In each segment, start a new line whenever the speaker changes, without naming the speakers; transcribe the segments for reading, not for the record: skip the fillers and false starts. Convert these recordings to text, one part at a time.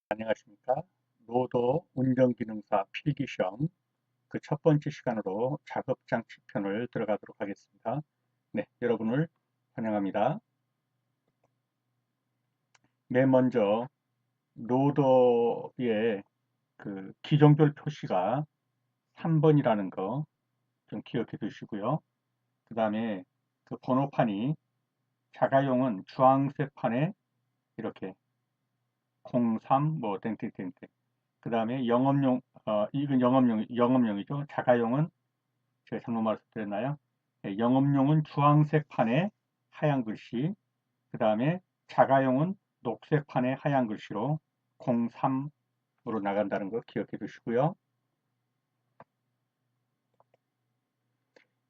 안녕하십니까. 로더 운전기능사 필기시험 그 첫 번째 시간으로 작업장치 편을 들어가도록 하겠습니다. 네, 여러분을 환영합니다. 맨 먼저 로더의 그 기종별 표시가 3번이라는 거 좀 기억해 두시고요. 그 다음에 그 번호판이 자가용은 주황색 판에 이렇게 03 뭐 땡땡땡땡. 그 다음에 영업용 이건 영업용이죠. 자가용은 제가 잘못 말씀드렸나요? 예, 영업용은 주황색 판에 하얀 글씨, 그 다음에 자가용은 녹색 판에 하얀 글씨로 03으로 나간다는 거 기억해 두시고요.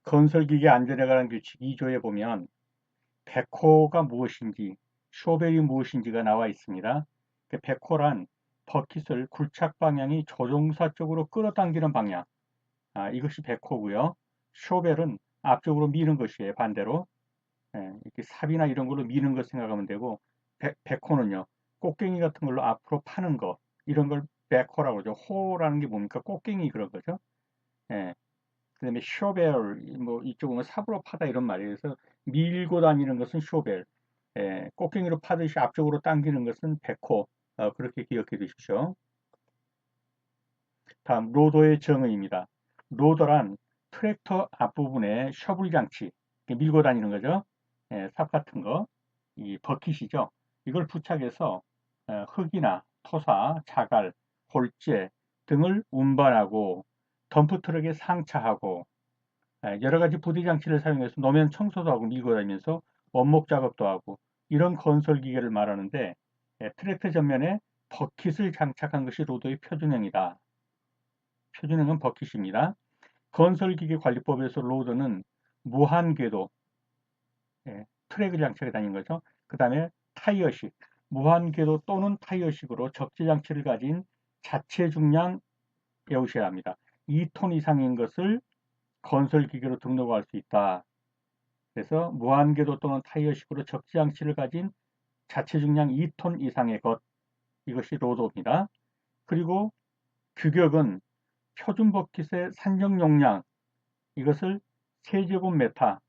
건설기계 안전에 관한 규칙 2조에 보면 백호가 무엇인지, 쇼벨이 무엇인지가 나와 있습니다. 그 백호란 버킷을 굴착 방향이 조종사 쪽으로 끌어당기는 방향, 이것이 백호고요. 쇼벨은 앞쪽으로 미는 것이에요. 반대로. 예, 이렇게 삽이나 이런 걸로 미는 거 생각하면 되고, 백호는요, 꽃갱이 같은 걸로 앞으로 파는 거, 이런 걸 백호라고 그러죠. 호라는 게 뭡니까? 꽃갱이 그런 거죠. 예, 그 다음에 쇼벨, 뭐 이쪽은 삽으로 파다 이런 말이에요. 그래서 밀고 다니는 것은 쇼벨, 예, 꽃갱이로 파듯이 앞쪽으로 당기는 것은 백호, 그렇게 기억해 두십시오. 다음, 로더의 정의입니다. 로더란 트랙터 앞부분에 셔블 장치, 밀고 다니는 거죠. 예, 삽 같은 거, 이 버킷이죠. 이걸 부착해서 흙이나 토사, 자갈, 골재 등을 운반하고 덤프트럭에 상차하고 여러 가지 부대 장치를 사용해서 노면 청소도 하고 밀고 다니면서 원목 작업도 하고 이런 건설 기계를 말하는데 트랙터 전면에 버킷을 장착한 것이 로더의 표준형이다. 표준형은 버킷입니다. 건설기계 관리법에서 로더는 무한궤도, 트랙을 장착해 다니는 거죠. 그 다음에 타이어식, 무한궤도 또는 타이어식으로 적재 장치를 가진 자체 중량 배우셔야 합니다. 2톤 이상인 것을 건설기계로 등록할 수 있다. 그래서 무한궤도 또는 타이어식으로 적재 장치를 가진 자체 중량 2톤 이상의 것, 이것이 로더입니다. 그리고 규격은 표준 버킷의 산정 용량, 이것을 세제곱미터,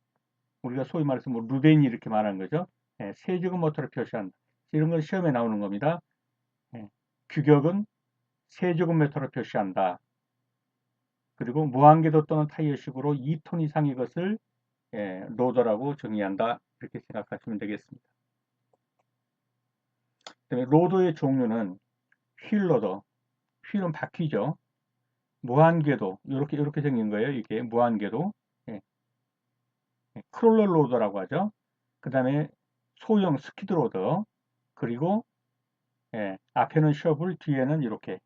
우리가 소위 말해서 뭐 루벤이 이렇게 말하는 거죠. 예, 세제곱미터로 표시한다. 이런 건 시험에 나오는 겁니다. 예, 규격은 세제곱미터로 표시한다. 그리고 무한궤도 또는 타이어식으로 2톤 이상의 것을 로더라고 정의한다. 이렇게 생각하시면 되겠습니다. 그다음에 로더의 종류는 휠로더, 휠은 바퀴죠. 무한궤도, 이렇게 생긴 거예요. 이게 무한궤도. 예, 크롤러 로더라고 하죠. 그 다음에 소형 스키드로더, 그리고 앞에는 셔블, 뒤에는 이렇게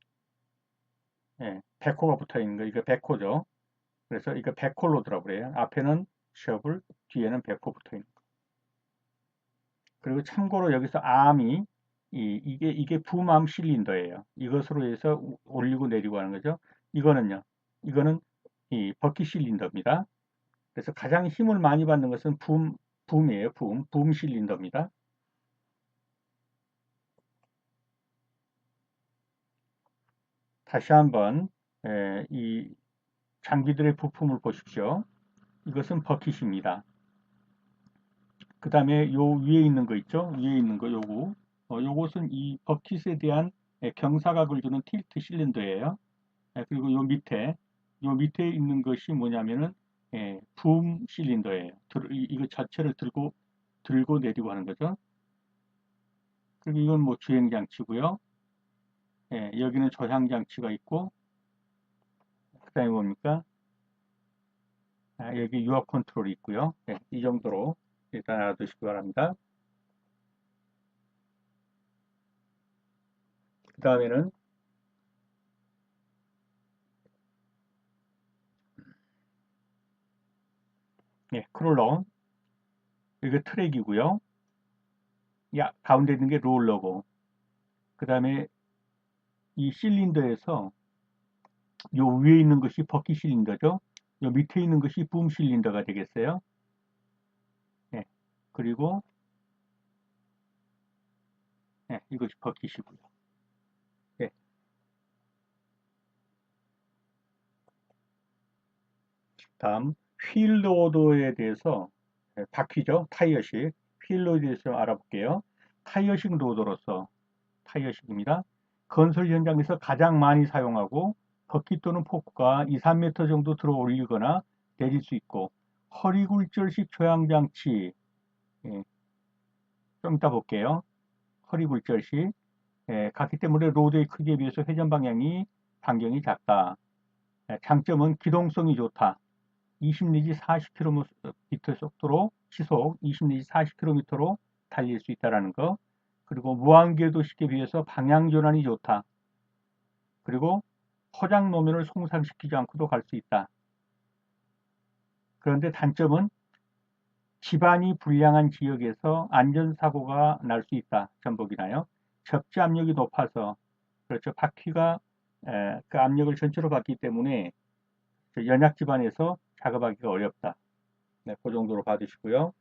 백호가 붙어 있는 거, 이거 백호죠. 그래서 이거 백호 로더라고 그래요. 앞에는 셔블, 뒤에는 백호 붙어 있는 거. 그리고 참고로 여기서 암이 이게 붐암 실린더예요. 이것으로 해서 올리고 내리고 하는 거죠. 이거는 이 버킷 실린더입니다. 그래서 가장 힘을 많이 받는 것은 붐이에요. 붐 실린더입니다. 다시 한번 이 장비들의 부품을 보십시오. 이것은 버킷입니다. 그 다음에 요 위에 있는 거 있죠? 위에 있는 거 요거. 요것은 이 버킷에 대한 경사각을 주는 틸트 실린더예요. 그리고 요 밑에 있는 것이 뭐냐면은 붐 실린더예요. 이거 자체를 들고 내리고 하는 거죠. 그리고 이건 뭐 주행 장치고요. 여기는 저향 장치가 있고, 그다음에 뭡니까? 여기 유압 컨트롤이 있고요. 이 정도로 일단 알아두시기 바랍니다. 그 다음에는 크롤러, 이거 트랙이고요. 가운데 있는 게 롤러고, 그 다음에 이 실린더에서 요 위에 있는 것이 버킷 실린더죠. 요 밑에 있는 것이 붐 실린더가 되겠어요. 예, 그리고 이것이 버킷이고요. 다음 휠 로더에 대해서 바퀴죠. 타이어식 휠 로드에 대해서 알아볼게요. 타이어식 로더로서 타이어식입니다. 건설 현장에서 가장 많이 사용하고 버킷 또는 포크가 2, 3m 정도 들어 올리거나 내릴 수 있고 허리 굴절식 조향 장치 예, 좀 이따 볼게요. 허리 굴절식 같기 때문에 로드의 크기에 비해서 회전 방향이 반경이 작다. 장점은 기동성이 좋다. 20 내지 40km 속도로 시속 20 내지 40km로 달릴 수 있다는 거. 그리고 무한궤도식에 비해서 방향 전환이 좋다. 그리고 포장 노면을 손상시키지 않고도 갈 수 있다. 그런데 단점은 기반이 불량한 지역에서 안전사고가 날 수 있다. 전복이나요. 접지 압력이 높아서 그렇죠. 바퀴가 그 압력을 전체로 받기 때문에 연약 기반에서 작업하기가 어렵다. 네, 그 정도로 봐주시고요.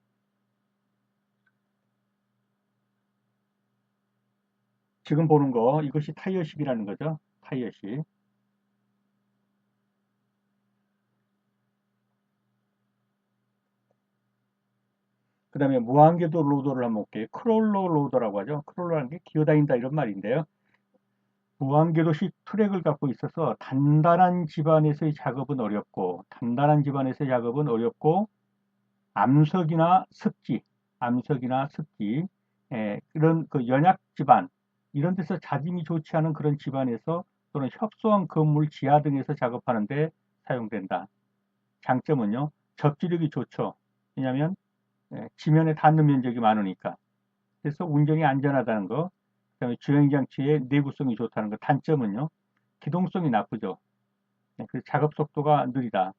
지금 보는 거 이것이 타이어식이라는 거죠. 타이어식. 그 다음에 무한궤도 로더를 한번 볼게요. 크롤러 로더라고 하죠. 크롤러라는 게 기어다닌다 이런 말인데요. 무한궤도식 트랙을 갖고 있어서 단단한 집안에서의 작업은 어렵고 암석이나 습지, 이런 그 연약 집안 이런 데서 자짐이 좋지 않은 그런 집안에서 또는 협소한 건물 지하 등에서 작업하는데 사용된다. 장점은요, 접지력이 좋죠. 왜냐하면 지면에 닿는 면적이 많으니까. 그래서 운전이 안전하다는 거. 그다음에 주행장치의 내구성이 좋다는 거. 단점은요, 기동성이 나쁘죠. 그래서 작업 속도가 느리다.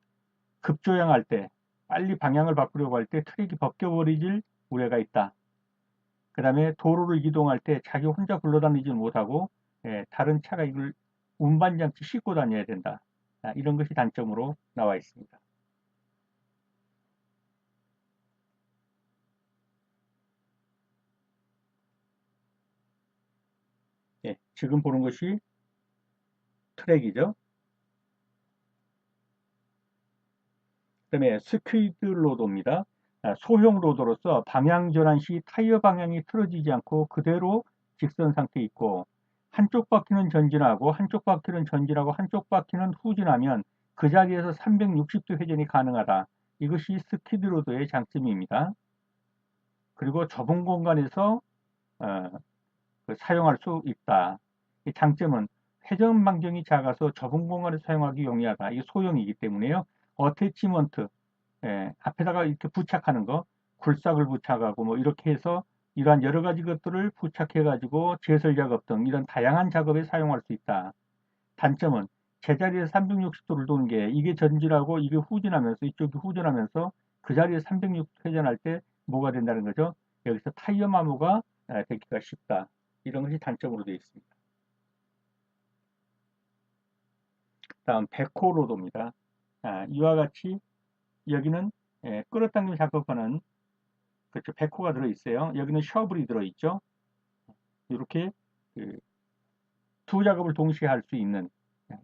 급조양할 때, 빨리 방향을 바꾸려고 할 때 트랙이 벗겨버리질 우려가 있다. 그 다음에 도로를 이동할 때 자기 혼자 굴러다니지 못하고 다른 차가 이걸 운반장치 싣고 다녀야 된다. 이런 것이 단점으로 나와 있습니다. 지금 보는 것이 트랙이죠. 그다음에 스퀴드 로더입니다. 소형 로더로서 방향 전환 시 타이어 방향이 틀어지지 않고 그대로 직선 상태에 있고 한쪽 바퀴는 전진하고 한쪽 바퀴는 후진하면 그 자리에서 360도 회전이 가능하다. 이것이 스퀴드 로더의 장점입니다. 그리고 좁은 공간에서 어, 사용할 수 있다. 이 장점은 회전 반경이 작아서 좁은 공간에서 사용하기 용이하다. 이게 소형이기 때문에요. 어태치먼트 앞에다가 이렇게 부착하는 거, 굴삭을 부착하고 뭐 이렇게 해서 이러한 여러 가지 것들을 부착해 가지고 제설 작업 등 이런 다양한 작업에 사용할 수 있다. 단점은 제자리에 360도를 도는 게 이게 전진하고 이게 후진하면서 이쪽이 후진하면서 그 자리에 360도 회전할 때 뭐가 된다는 거죠? 여기서 타이어 마모가 되기가 쉽다. 이런 것이 단점으로 되어 있습니다. 다음 백호로도입니다. 이와 같이 여기는 끌어당김 작업하는 그렇죠. 백호가 들어있어요. 여기는 셔블이 들어있죠. 이렇게 두 작업을 동시에 할 수 있는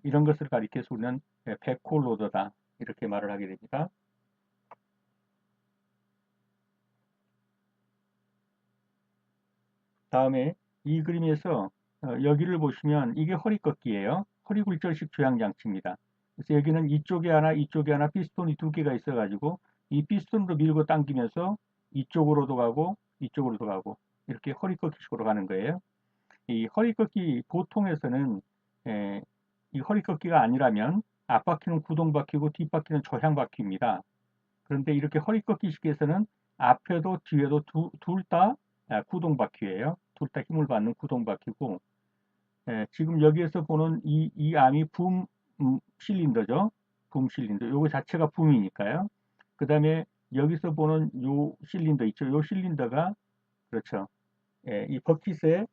이런 것을 가리켜서 우리는 백호 로더다 이렇게 말을 하게 됩니다. 다음에 이 그림에서 여기를 보시면 이게 허리 꺾기예요. 허리 굴절식 조향 장치입니다. 그래서 여기는 이쪽에 하나 피스톤이 두 개가 있어가지고 이 피스톤으로 밀고 당기면서 이쪽으로도 가고 이쪽으로도 가고 이렇게 허리 꺾기식으로 가는 거예요. 이 허리 꺾기 보통에서는 에, 이 허리 꺾기가 아니라면 앞바퀴는 구동바퀴고 뒷바퀴는 조향바퀴입니다. 그런데 이렇게 허리 꺾기식에서는 앞에도 뒤에도 둘 다 구동바퀴예요. 둘 다 힘을 받는 구동바퀴고 지금 여기에서 보는 이 암이 붐 실린더죠. 붐 실린더. 요거 자체가 붐이니까요. 그 다음에 여기서 보는 요 실린더 있죠. 요 실린더가 그렇죠. 이 버킷의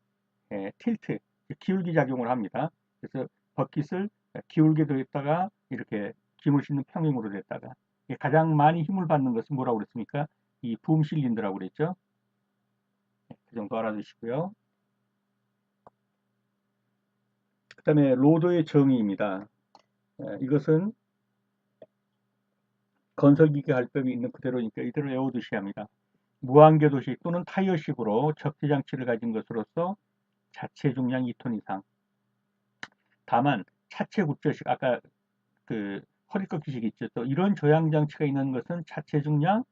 틸트, 기울기 작용을 합니다. 그래서 버킷을 기울게 됐다가 이렇게 김을 싣는 평행으로 됐다가 가장 많이 힘을 받는 것은 뭐라고 그랬습니까? 이 붐 실린더라고 그랬죠. 그 정도 알아두시고요. 그 다음에 로더의 정의입니다. 이것은 건설기계 할법이 있는 그대로니까 이대로 외워두셔야 합니다. 무한궤도식 또는 타이어식으로 적재장치를 가진 것으로서 자체 중량 2톤 이상. 다만 차체 굴절식 아까 그 허리 꺾기식 있죠. 또 이런 조향 장치가 있는 것은 자체 중량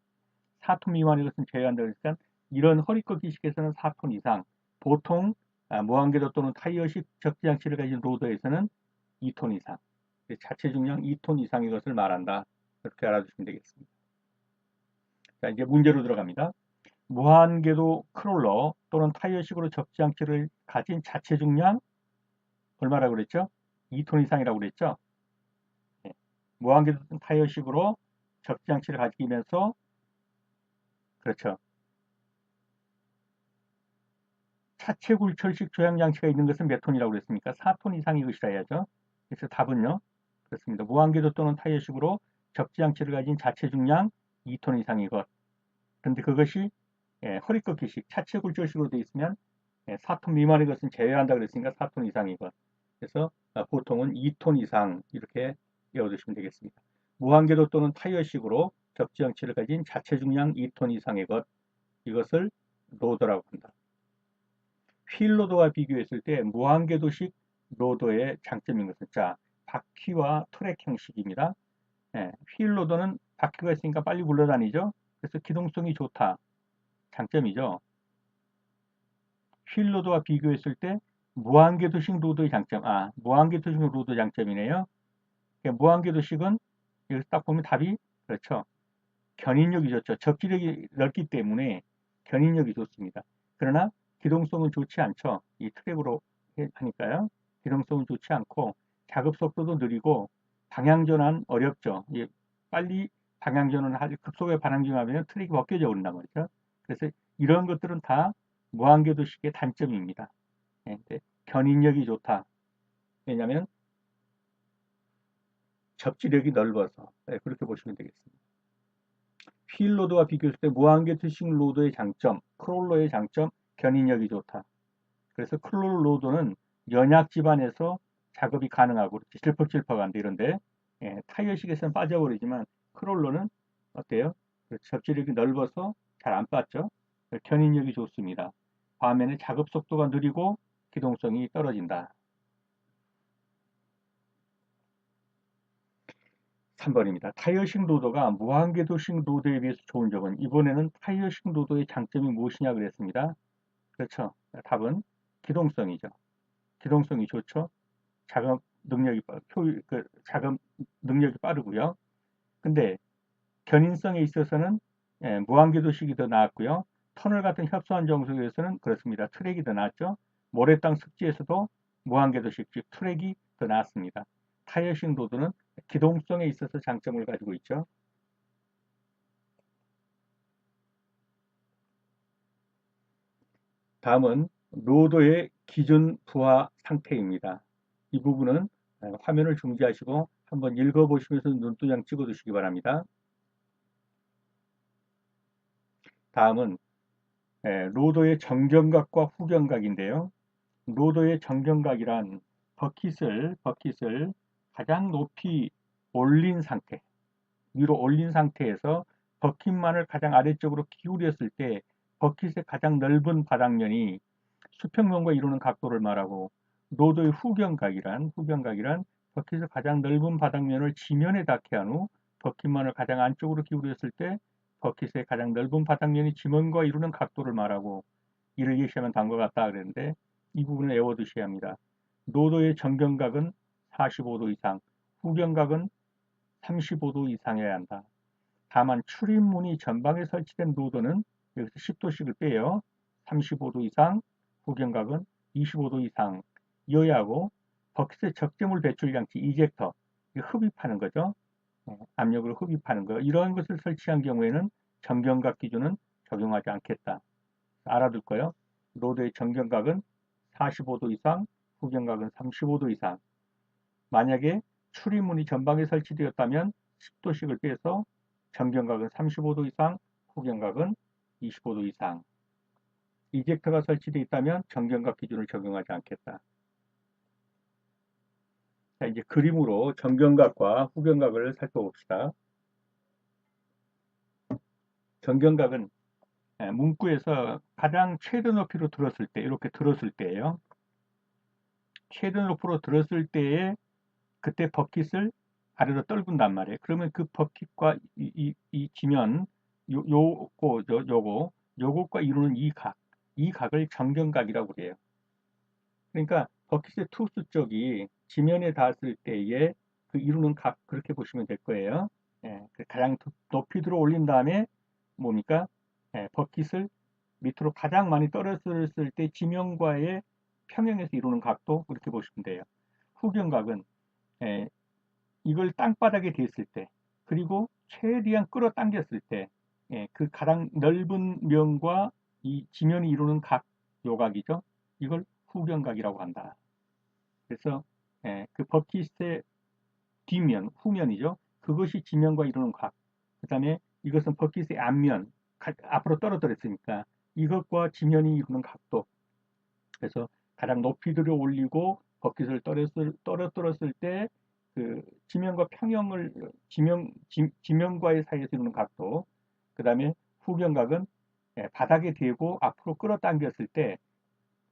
4톤 미만의 것은 제외한다 그러니까 이런 허리 꺾기식에서는 4톤 이상. 보통 무한궤도 또는 타이어식 적재장치를 가진 로더에서는 2톤 이상. 자체 중량 2톤 이상의 것을 말한다. 그렇게 알아두시면 되겠습니다. 자, 이제 문제로 들어갑니다. 무한궤도 크롤러 또는 타이어식으로 적재장치를 가진 자체 중량 얼마라고 그랬죠? 2톤 이상이라고 그랬죠? 예. 무한궤도 타이어식으로 적재장치를 가지면서 그렇죠. 차체 굴절식 조향 장치가 있는 것은 몇 톤이라고 그랬습니까? 4톤 이상의 것이라 해야죠. 그래서 답은요. 그렇습니다. 무한궤도 또는 타이어식으로 적재장치를 가진 자체 중량 2톤 이상의 것. 그런데 그것이 허리 꺾기식, 차체 굴절식으로 되어 있으면 4톤 미만의 것은 제외한다 그랬으니까 4톤 이상의 것. 그래서 보통은 2톤 이상 이렇게 외워두시면 되겠습니다. 무한궤도 또는 타이어식으로 적재장치를 가진 자체 중량 2톤 이상의 것. 이것을 로더라고 한다. 휠 로더와 비교했을 때 무한궤도식 로더의 장점인 것은 자, 바퀴와 트랙 형식입니다. 휠 로더는 바퀴가 있으니까 빨리 굴러다니죠. 그래서 기동성이 좋다. 장점이죠. 휠 로더와 비교했을 때 무한궤도식 로더의 장점. 무한궤도식 로더 장점이네요. 그러니까 무한궤도식은 여기서 딱 보면 답이 그렇죠. 견인력이 좋죠. 접지력이 넓기 때문에 견인력이 좋습니다. 그러나 기동성은 좋지 않죠. 이 트랙으로 하니까요. 기동성은 좋지 않고 작업 속도도 느리고 방향 전환 어렵죠. 빨리 방향 전환을 하지 급속에 방향 전환하면 트랙이 벗겨져 버린단 말이죠. 그래서 이런 것들은 다 무한궤도식의 단점입니다. 견인력이 좋다. 왜냐하면 접지력이 넓어서 그렇게 보시면 되겠습니다. 휠 로드와 비교했을 때 무한궤도식 로드의 장점, 크롤러의 장점, 견인력이 좋다. 그래서 크롤러 로드는 연약 집안에서 작업이 가능하고 질퍽질퍽한데 이런데 타이어식에서는 빠져버리지만 크롤러는 어때요? 접지력이 넓어서 잘 안 빠져. 견인력이 좋습니다. 반면에 작업 속도가 느리고 기동성이 떨어진다. 3번입니다. 타이어식 로더가 무한궤도식 로더에 비해서 좋은 점은 이번에는 타이어식 로더의 장점이 무엇이냐 그랬습니다. 그렇죠. 답은 기동성이죠. 기동성이 좋죠. 작업 능력이 작업 능력이 빠르고요. 근데 견인성에 있어서는 무한궤도식이 더 나았고요. 터널 같은 협소한 정수에서는 그렇습니다. 트랙이 더 나았죠. 모래땅 습지에서도 무한궤도식 즉 트랙이 더 나았습니다. 타이어식 로드는 기동성에 있어서 장점을 가지고 있죠. 다음은 로더의 기준 부하 상태입니다. 이 부분은 화면을 중지하시고 한번 읽어보시면서 눈도장 찍어두시기 바랍니다. 다음은 로더의 정경각과 후경각인데요. 로더의 정경각이란 버킷을 가장 높이 올린 상태, 위로 올린 상태에서 버킷만을 가장 아래쪽으로 기울였을 때 버킷의 가장 넓은 바닥면이 수평면과 이루는 각도를 말하고 로더의 후경각이란 버킷의 가장 넓은 바닥면을 지면에 닿게 한 후 버킷만을 가장 안쪽으로 기울였을 때 버킷의 가장 넓은 바닥면이 지면과 이루는 각도를 말하고 이를 예시하면 다음과 같다 그랬는데 이 부분을 외워두셔야 합니다. 로더의 정경각은 45도 이상, 후경각은 35도 이상이어야 한다. 다만 출입문이 전방에 설치된 로더는 여기서 10도씩을 빼요. 35도 이상, 후경각은 25도 이상 이어야 하고 버킷의 적재물 배출 장치 이젝터 흡입하는 거죠. 압력을 흡입하는 거 이런 것을 설치한 경우에는 정경각 기준은 적용하지 않겠다. 알아둘 거요. 로드의 정경각은 45도 이상, 후경각은 35도 이상. 만약에 출입문이 전방에 설치되었다면 10도씩을 빼서 정경각은 35도 이상, 후경각은 25도 이상. 이젝터가 설치되어 있다면 정경각 기준을 적용하지 않겠다. 자, 이제 그림으로 정경각과 후경각을 살펴봅시다. 정경각은 문구에서 가장 최대 높이로 들었을 때, 이렇게 들었을 때예요. 최대 높이로 들었을 때에 그때 버킷을 아래로 떨군단 말이에요. 그러면 그 버킷과 이 지면, 요것과 이루는 이 각을 정경각이라고 그래요. 그러니까 버킷의 투수 쪽이 지면에 닿았을 때에 그 이루는 각, 그렇게 보시면 될 거예요. 예, 가장 높이 들어 올린 다음에 뭡니까? 예, 버킷을 밑으로 가장 많이 떨어졌을 때 지면과의 평행에서 이루는 각도, 그렇게 보시면 돼요. 후경각은 예, 이걸 땅바닥에 댔을 때, 그리고 최대한 끌어당겼을 때, 예, 그 가장 넓은 면과 이 지면이 이루는 각, 요각이죠. 이걸 후경각이라고 한다. 그래서 그 버킷의 뒷면, 후면이죠. 그것이 지면과 이루는 각. 그 다음에 이것은 버킷의 앞면, 앞으로 떨어뜨렸으니까 이것과 지면이 이루는 각도. 그래서 가장 높이 들어 올리고 버킷을 떨어뜨렸을 때 그 지면과 평형을 지면과의 사이에서 이루는 각도. 그 다음에 후경각은 바닥에 대고 앞으로 끌어당겼을 때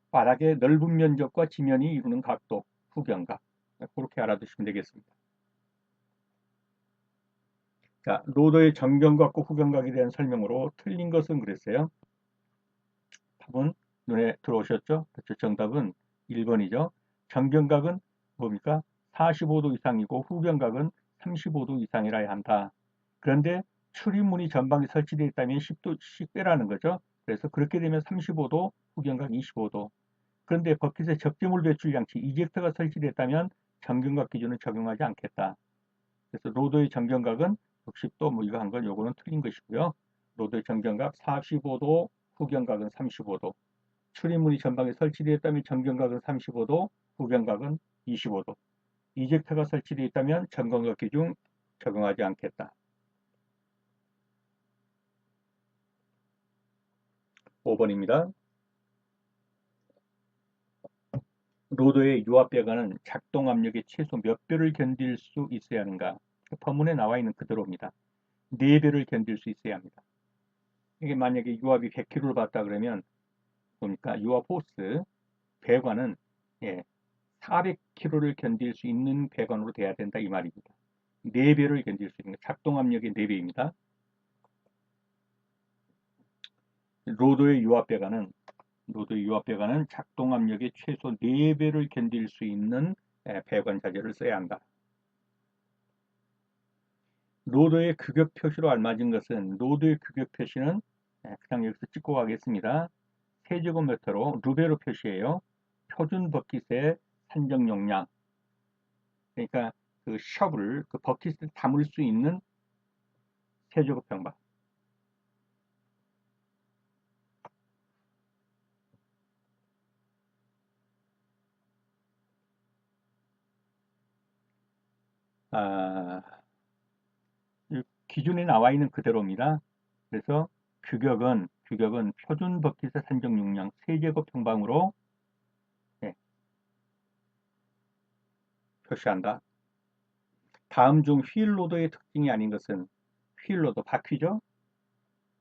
바닥의 넓은 면적과 지면이 이루는 각도. 후경각. 그렇게 알아두시면 되겠습니다. 자, 로더의 정경각과 후경각에 대한 설명으로 틀린 것은 그랬어요. 답은 눈에 들어오셨죠? 그렇죠. 정답은 1번이죠. 정경각은 뭡니까? 45도 이상이고 후경각은 35도 이상이라야 한다. 그런데 출입문이 전방에 설치되어 있다면 10도, 10배라는 거죠. 그래서 그렇게 되면 35도, 후경각 25도. 그런데 버킷에 적재물 배출 장치, 이젝터가 설치됐다면 정경각 기준을 적용하지 않겠다. 그래서 로더의 정경각은 60도, 뭐 이거 한 건 요거는 틀린 것이고요. 로더의 정경각 45도, 후경각은 35도. 출입문이 전방에 설치되어 있다면 정경각은 35도, 후경각은 25도. 이젝터가 설치되어 있다면 정경각 기준 적용하지 않겠다. 5번입니다. 로더의 유압배관은 작동 압력의 최소 몇 배를 견딜 수 있어야 하는가? 법문에 나와 있는 그대로입니다. 4배를 견딜 수 있어야 합니다. 이게 만약에 유압이 100kg를 받다 그러면 보니까 유압 포스 배관은 400kg를 견딜 수 있는 배관으로 돼야 된다 이 말입니다. 4배를 견딜 수 있는 작동 압력의 4배입니다. 로드의 유압 배관은 작동 압력의 최소 4배를 견딜 수 있는 배관 자재를 써야 한다. 로드의 규격 표시로 알맞은 것은 로드의 규격 표시는 그냥 여기서 찍고 가겠습니다. 세제곱미터로 루베로 표시해요. 표준 버킷의 산정 용량. 그러니까 그 셔블, 그 버킷을 담을 수 있는 세제곱평방. 아, 기준에 나와 있는 그대로입니다. 그래서 규격은 표준 버킷의 산정 용량 세제곱평방으로 표시한다. 다음 중 휠로더의 특징이 아닌 것은 휠로더 바퀴죠.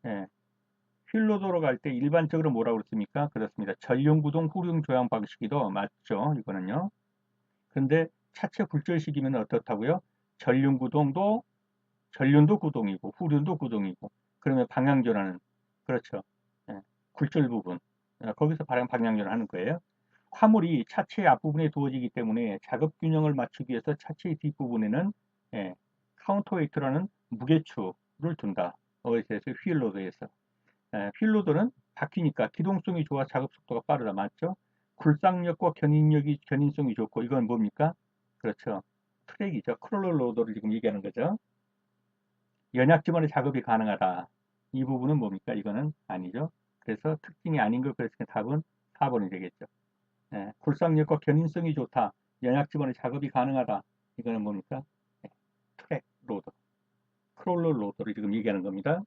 예, 휠로더로 갈 때 일반적으로 뭐라고 그랬습니까? 그렇습니다. 전륜구동 후륜 조향 방식이도 맞죠. 이거는요. 근데 차체 굴절식이면 어떻다고요? 전륜구동도 전륜도 구동이고 후륜도 구동이고 그러면 방향 전환은 그렇죠. 예, 굴절 부분 거기서 방향 전환하는 거예요. 화물이 차체 앞부분에 두어지기 때문에 작업 균형을 맞추기 위해서 차체 뒷부분에는 카운터웨이트라는 무게추를 둔다. 어디서 휠로드에서 휠로드는 바퀴니까 기동성이 좋아 작업 속도가 빠르다 맞죠? 굴상력과 견인성이 좋고 이건 뭡니까? 그렇죠. 트랙이죠. 크롤러 로더를 지금 얘기하는 거죠. 연약 지반의 작업이 가능하다. 이 부분은 뭡니까? 이거는 아니죠. 그래서 특징이 아닌 걸 그랬으니까 답은 4번이 되겠죠. 굴상력과 견인성이 좋다. 연약 지반의 작업이 가능하다. 이거는 뭡니까? 트랙 로더, 크롤러 로더를 지금 얘기하는 겁니다.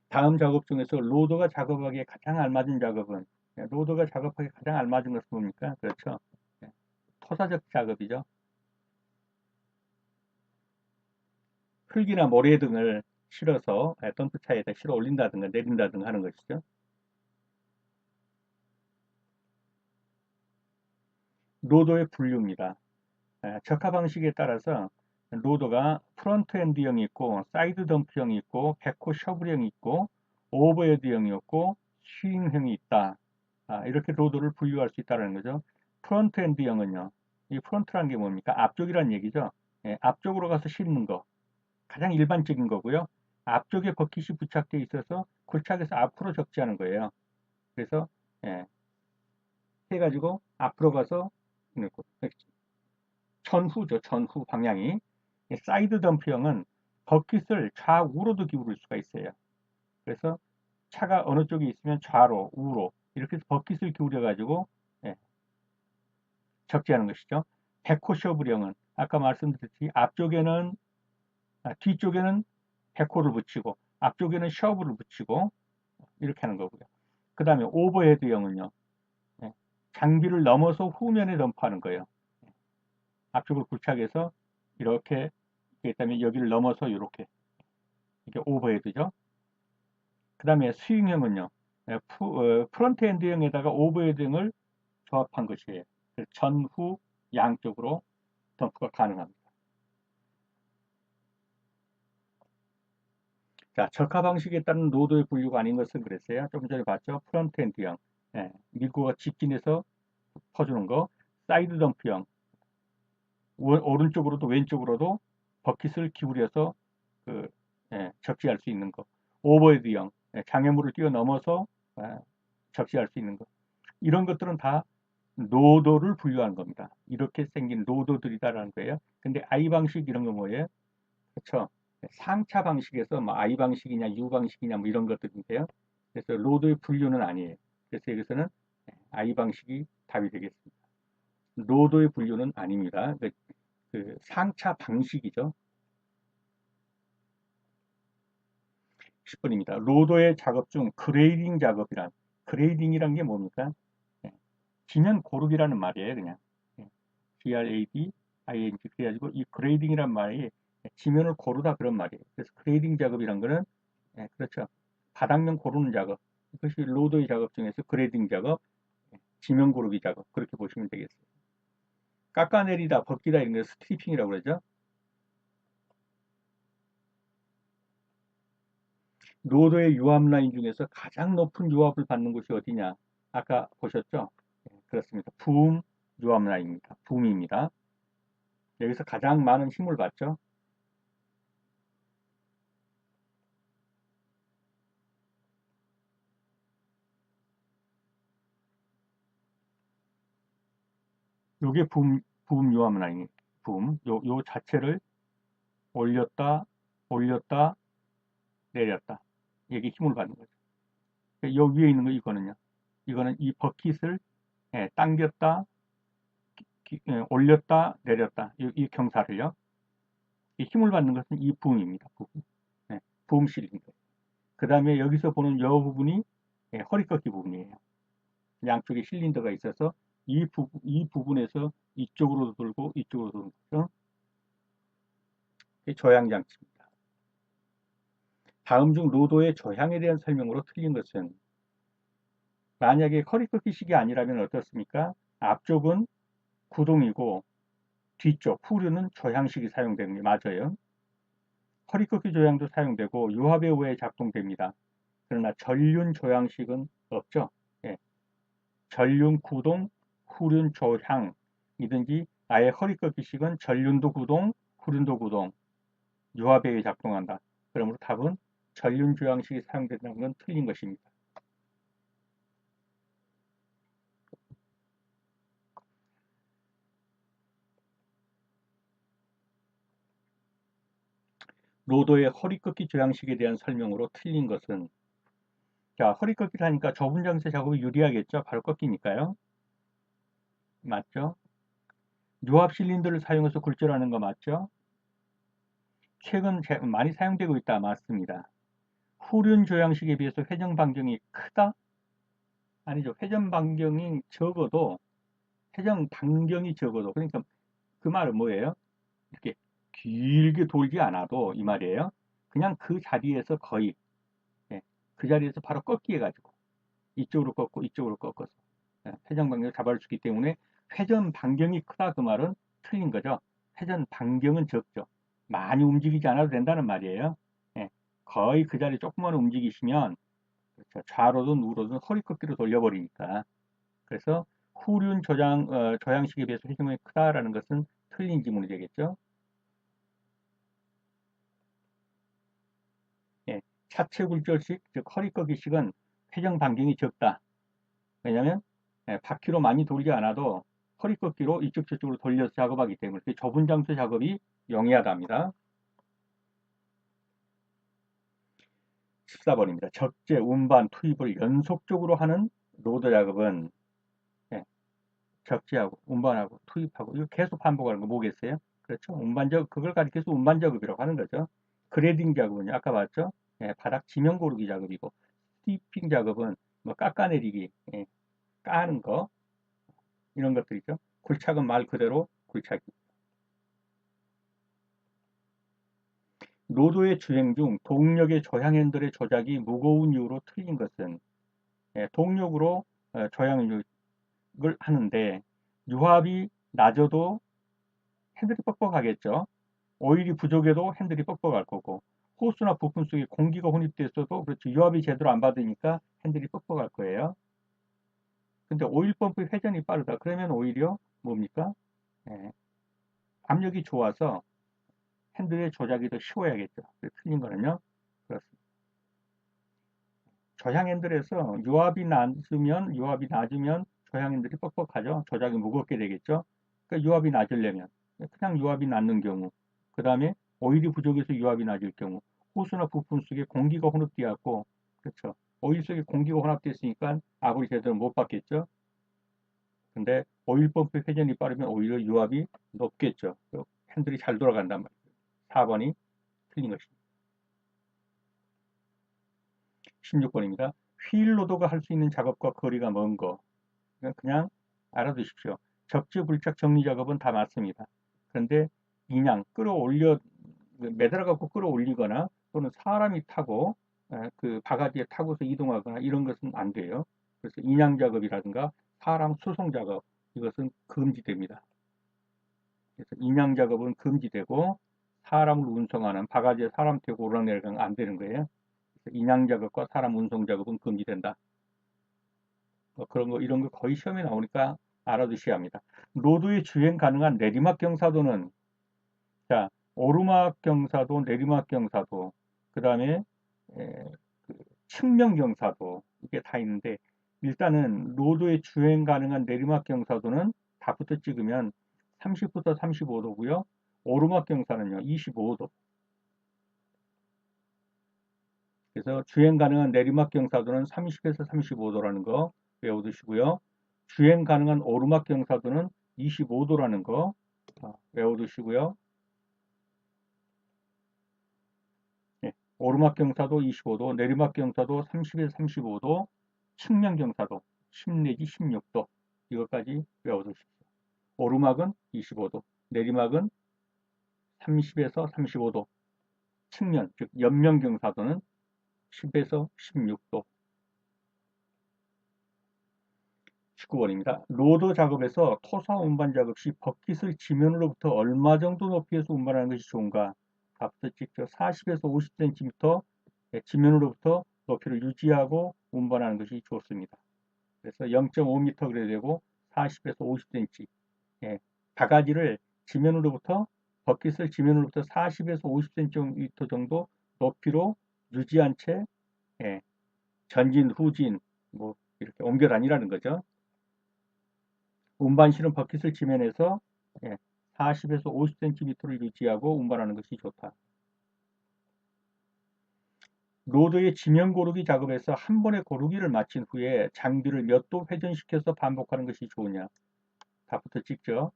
다음 작업 중에서 로더가 작업하기에 가장 알맞은 작업은 로더가 작업하기에 가장 알맞은 것은 뭡니까? 그렇죠. 토사적 작업이죠. 흙이나 모래 등을 실어서 덤프차에다 실어 올린다든가 내린다든가 하는 것이죠. 로더의 분류입니다. 적화 방식에 따라서 로더가 프론트 엔드형이 있고 사이드 덤프형이 있고 백호 셔블형이 있고 오버헤드형이 있고 스윙형이 있다. 이렇게 로더를 분류할 수 있다는 거죠. 프론트 엔드형은요. 이 프론트라는 게 뭡니까? 앞쪽이라는 얘기죠. 앞쪽으로 가서 실는 거. 가장 일반적인 거고요. 앞쪽에 버킷이 부착되어 있어서 굴착해서 앞으로 적재하는 거예요. 그래서 예, 해가지고 앞으로 가서 전후죠. 전후 방향이. 사이드 덤프형은 버킷을 좌우로도 기울일 수가 있어요. 그래서 차가 어느 쪽에 있으면 좌로, 우로 이렇게 해서 버킷을 기울여 가지고 적재하는 것이죠. 백호 셔블형은 아까 말씀드렸듯이 앞쪽에는 뒤쪽에는 백호를 붙이고 앞쪽에는 셔블을 붙이고 이렇게 하는 거고요. 그 다음에 오버헤드형은요. 장비를 넘어서 후면에 덤프하는 거예요. 앞쪽을 굴착해서 이렇게 있다면 여기를 넘어서 이렇게 이게 오버헤드죠. 그 다음에 스윙형은요. 프론트 엔드형에다가 오버헤드형을 조합한 것이에요. 전후 양쪽으로 덤프가 가능합니다. 자, 적화 방식에 따른 노드의 분류가 아닌 것은 그랬어요. 조금 전에 봤죠. 프론트 엔드형. 밀고가 직진해서 퍼주는 거. 사이드 덤프형. 오른쪽으로도 왼쪽으로도 버킷을 기울여서 적시할 수 있는 거. 오버헤드형. 장애물을 뛰어넘어서 적시할 수 있는 거. 이런 것들은 다 노도를 분류한 겁니다. 이렇게 생긴 노도들이다라는 거예요. 근데 I 방식 이런 거 뭐예요? 그렇죠. 상차 방식에서 뭐 I 방식이냐 U 방식이냐 뭐 이런 것들인데요. 그래서 로드의 분류는 아니에요. 그래서 여기서는 I 방식이 답이 되겠습니다. 로드의 분류는 아닙니다. 그 상차 방식이죠. 10번입니다. 로더의 작업 중 그레이딩 작업이란 그레이딩이란 게 뭡니까? 지면 고르기라는 말이에요, 그냥. GRADING 그래가지고 이 그레이딩이란 말이 지면을 고르다 그런 말이에요. 그래서 그레이딩 작업이란 거는 그렇죠. 바닥면 고르는 작업. 그것이 로더의 작업 중에서 그레이딩 작업, 지면 고르기 작업 그렇게 보시면 되겠습니다. 깎아내리다, 벗기다 이런 거 스트리핑이라고 그러죠. 로더의 유압 라인 중에서 가장 높은 유압을 받는 곳이 어디냐? 아까 보셨죠? 그렇습니다. 붐 유압 라인입니다. 붐입니다. 여기서 가장 많은 힘을 받죠. 요게 붐 유압 라인, 요 자체를 올렸다, 올렸다, 내렸다. 이게 힘을 받는 거죠. 요 위에 있는 거 이거는요. 이거는 이 버킷을 당겼다, 올렸다, 내렸다. 이 경사를요. 이 힘을 받는 것은 이 붐입니다. 붐 실린더. 그 다음에 여기서 보는 여 부분이 허리 꺾기 부분이에요. 양쪽에 실린더가 있어서 이 부분에서 이쪽으로도 돌고 이쪽으로도 돌고 그렇죠? 조향 장치입니다. 다음 중 로더의 조향에 대한 설명으로 틀린 것은 만약에 허리 꺾기식이 아니라면 어떻습니까? 앞쪽은 구동이고 뒤쪽 후륜은 조향식이 사용되는 게 맞아요. 허리 꺾기 조향도 사용되고 유압에 의해 작동됩니다. 그러나 전륜 조향식은 없죠. 예, 전륜 구동, 후륜 조향이든지 아예 허리 꺾기식은 전륜도 구동, 후륜도 구동, 유압에 의해 작동한다. 그러므로 답은 전륜 조향식이 사용된다는 건 틀린 것입니다. 로더의 허리 꺾기 조향식에 대한 설명으로 틀린 것은 자, 허리 꺾기를 하니까 좁은 장세 작업이 유리하겠죠. 바로 꺾이니까요. 맞죠? 유압 실린더를 사용해서 굴절하는 거 맞죠? 최근 많이 사용되고 있다. 맞습니다. 후륜 조향식에 비해서 회전 반경이 크다? 아니죠. 회전 반경이 적어도 그러니까 그 말은 뭐예요? 이렇게 길게 돌지 않아도 이 말이에요. 그냥 그 자리에서 거의 예, 그 자리에서 바로 꺾기 해가지고 이쪽으로 꺾고 이쪽으로 꺾어서 회전 반경을 잡아줄 수 있기 때문에 회전 반경이 크다 그 말은 틀린 거죠. 회전 반경은 적죠. 많이 움직이지 않아도 된다는 말이에요. 예, 거의 그 자리 조금만 움직이시면 그렇죠. 좌로든 우로든 허리 꺾기로 돌려버리니까. 그래서 후륜 조향식에 비해서 회전이 크다라는 것은 틀린 지문이 되겠죠. 예, 차체 굴절식, 즉 허리 꺾기식은 회전 반경이 적다. 왜냐하면 바퀴로 많이 돌지 않아도 허리 꺾기로 이쪽 저쪽으로 돌려서 작업하기 때문에 좁은 장소 작업이 용이하답니다. 14번입니다. 적재, 운반, 투입을 연속적으로 하는 로더 작업은 예, 적재하고 운반하고 투입하고 이거 계속 반복하는 거 뭐겠어요? 그렇죠. 운반작 그걸 가리켜서 운반 작업이라고 하는 거죠. 그레딩 작업은요. 아까 봤죠? 예, 바닥 지면 고르기 작업이고 스티핑 작업은 뭐 깎아내리기, 예, 까는 거 이런 것들이죠. 굴착은 말 그대로 굴착이. 로도의 주행 중 동력의 조향 핸들의 조작이 무거운 이유로 틀린 것은 예, 동력으로 조향을 하는데 유압이 낮아도 핸들이 뻑뻑하겠죠. 오일이 부족해도 핸들이 뻑뻑할 거고 호스나 부품 속에 공기가 혼입됐어도 그렇죠. 유압이 제대로 안 받으니까 핸들이 뻑뻑할 거예요. 근데 오일 펌프 회전이 빠르다. 그러면 오히려 뭡니까? 예, 압력이 좋아서 핸들의 조작이 더 쉬워야겠죠. 틀린 거는요. 그렇습니다. 저향 핸들에서 유압이 낮으면 저향 핸들이 뻑뻑하죠. 조작이 무겁게 되겠죠. 그러니까 유압이 낮으려면 그냥 유압이 낮는 경우, 그 다음에 오일이 부족해서 유압이 낮을 경우, 호스나 부품 속에 공기가 혼합되어 갖고 그렇죠. 오일 속에 공기가 혼합되어 있으니까 압을 제대로 못 받겠죠. 근데 오일 펌프 회전이 빠르면 오히려 유압이 높겠죠. 핸들이 잘 돌아간단 말이에요. 4번이 틀린 것입니다. 16번입니다. 휠 로더가 할 수 있는 작업과 거리가 먼 거. 그냥 알아두십시오. 접지 불착 정리 작업은 다 맞습니다. 그런데 인양 끌어올려 매달아 갖고 끌어올리거나 또는 사람이 타고 그 바가지에 타고서 이동하거나 이런 것은 안 돼요. 그래서 인양 작업이라든가 사람 수송 작업 이것은 금지됩니다. 그래서 인양 작업은 금지되고 사람을 운송하는 바가지에 사람 태우고 오르락내리락 안 되는 거예요. 그래서 인양 작업과 사람 운송 작업은 금지된다. 그런 거 이런 거 거의 시험에 나오니까 알아두셔야 합니다. 로드의 주행 가능한 내리막 경사도는 자 오르막 경사도, 내리막 경사도, 그 다음에 그 측면 경사도 이게 다 있는데 일단은 로드의 주행 가능한 내리막 경사도는 답부터 찍으면 30부터 35도고요. 오르막 경사는요 25도. 그래서 주행 가능한 내리막 경사도는 30에서 35도라는 거 외워두시고요. 주행 가능한 오르막 경사도는 25도라는 거 외워두시고요. 예, 오르막 경사도 25도, 내리막 경사도 30에서 35도, 측면 경사도 10 내지 16도 이것까지 외워두십시오. 오르막은 25도, 내리막은 30에서 35도, 측면 즉 옆면 경사도는 10에서 16도. 19번입니다. 로더 작업에서 토사 운반 작업 시 버킷을 지면으로부터 얼마 정도 높이에서 운반하는 것이 좋은가? 답부터 찍죠. 40에서 50cm 지면으로부터 높이를 유지하고 운반하는 것이 좋습니다. 그래서 0.5m 그래야 되고 40에서 50cm 예, 바가지를 지면으로부터 버킷을 지면으로부터 40에서 50cm 정도 높이로 유지한 채 예, 전진, 후진 뭐 이렇게 옮겨 다니라는 거죠. 운반실은 버킷을 지면에서 40에서 50cm를 유지하고 운반하는 것이 좋다. 로드의 지면 고르기 작업에서 한 번에 고르기를 마친 후에 장비를 몇 도 회전시켜서 반복하는 것이 좋으냐? 답부터 찍죠.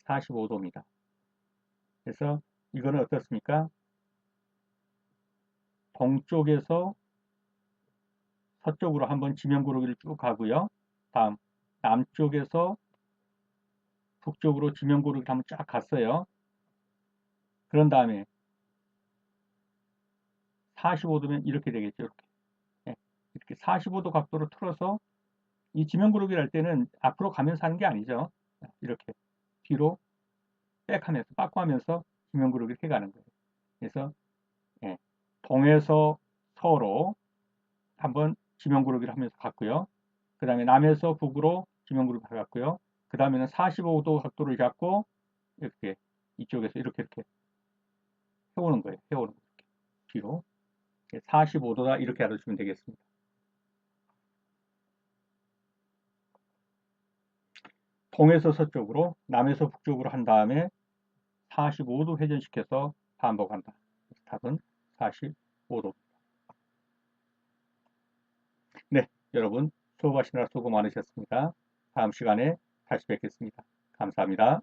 45도입니다. 그래서 이거는 어떻습니까? 동쪽에서 서쪽으로 한번 지면 고르기를 쭉 가고요. 다음 남쪽에서 북쪽으로 지면 고르기를 한번 쫙 갔어요. 그런 다음에 45도면 이렇게 되겠죠. 이렇게. 예, 이렇게 45도 각도로 틀어서 이 지면그룹이라 할 때는 앞으로 가면서 하는 게 아니죠. 이렇게 뒤로 백하면서 빠꾸하면서 지면그룹 이렇게 가는 거예요. 그래서 예, 동에서 서로 한번 지면그룹을 하면서 갔고요. 그 다음에 남에서 북으로 지면그룹을 갔고요. 그 다음에는 45도 각도를 잡고 이렇게 이쪽에서 이렇게 해오는 거예요. 해오는 거예요. 뒤로 45도다 이렇게 알아주시면 되겠습니다. 동에서 서쪽으로 남에서 북쪽으로 한 다음에 45도 회전시켜서 반복한다. 답은 45도. 네, 여러분 수고하시느라 수고 많으셨습니다. 다음 시간에 다시 뵙겠습니다. 감사합니다.